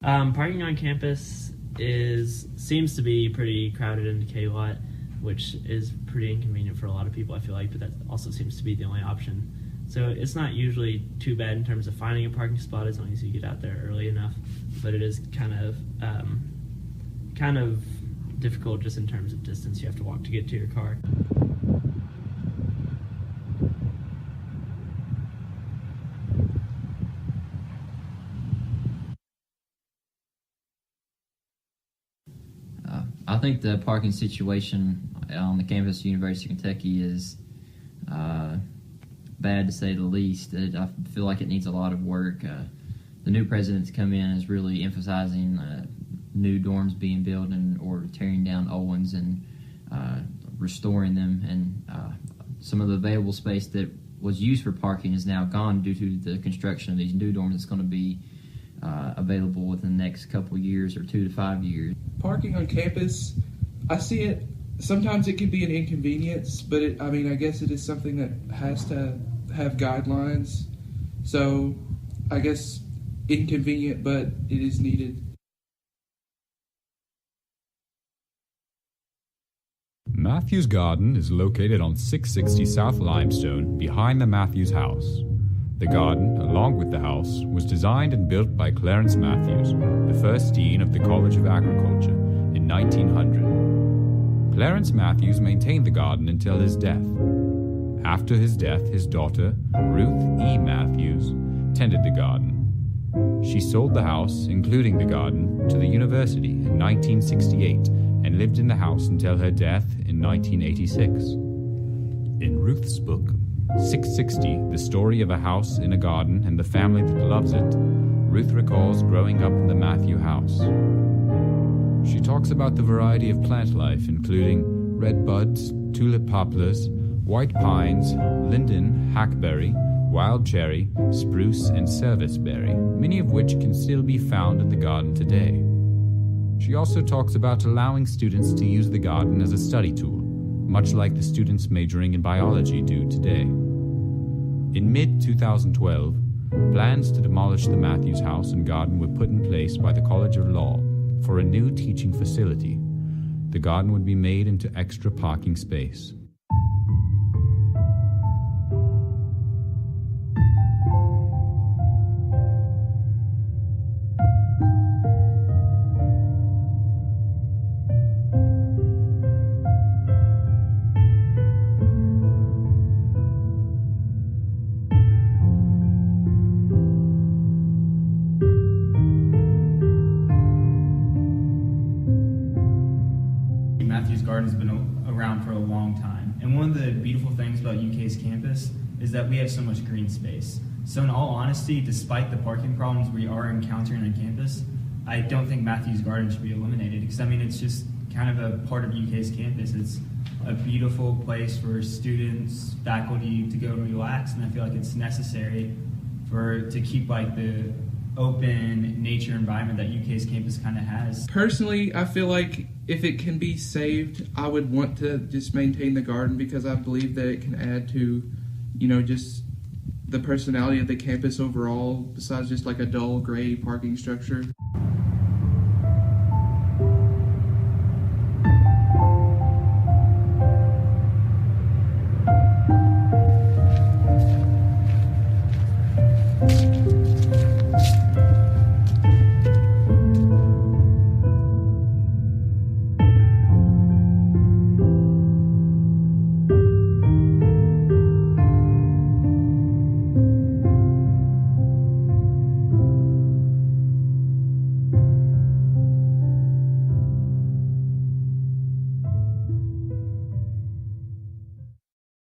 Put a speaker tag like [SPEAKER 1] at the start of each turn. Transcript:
[SPEAKER 1] Parking on campus seems to be pretty crowded in the K-Lot, which is pretty inconvenient for a lot of people, I feel like, but that also seems to be the only option. So it's not usually too bad in terms of finding a parking spot as long as you get out there early enough, but it is kind of difficult just in terms of distance you have to walk to get to your car.
[SPEAKER 2] I think the parking situation on the campus of University of Kentucky is bad to say the least. I feel like it needs a lot of work. The new president to come in is really emphasizing new dorms being built or tearing down old ones and restoring them. And some of the available space that was used for parking is now gone due to the construction of these new dorms that's going to be available within the next couple of years or 2 to 5 years.
[SPEAKER 3] Parking on campus, I see it, sometimes it can be an inconvenience, but I guess it is something that has to have guidelines. So I guess inconvenient, but it is needed.
[SPEAKER 4] Mathews Garden is located on 660 South Limestone behind the Mathews house. The garden, along with the house, was designed and built by Clarence Mathews, the first dean of the College of Agriculture, in 1900. Clarence Mathews maintained the garden until his death. After his death, his daughter, Ruth E. Mathews, tended the garden. She sold the house, including the garden, to the university in 1968 and lived in the house until her death in 1986. In Ruth's book, 660, The Story of a House in a Garden and the Family That Loves It, Ruth recalls growing up in the Mathews house. She talks about the variety of plant life, including red buds, tulip poplars, white pines, linden, hackberry, wild cherry, spruce, and serviceberry, many of which can still be found in the garden today. She also talks about allowing students to use the garden as a study tool, much like the students majoring in biology do today. In mid-2012, plans to demolish the Mathews house and garden were put in place by the College of Law for a new teaching facility. The garden would be made into extra parking space.
[SPEAKER 5] Mathews Garden's been around for a long time, and one of the beautiful things about UK's campus is that we have so much green space. So in all honesty, despite the parking problems we are encountering on campus, I don't think Mathews Garden should be eliminated, because it's just kind of a part of UK's campus. It's a beautiful place for students, faculty to go and relax, and I feel like it's necessary to keep the open nature environment that UK's campus kind of has.
[SPEAKER 3] Personally, I feel like if it can be saved, I would want to just maintain the garden, because I believe that it can add to, just the personality of the campus overall, besides just a dull gray parking structure.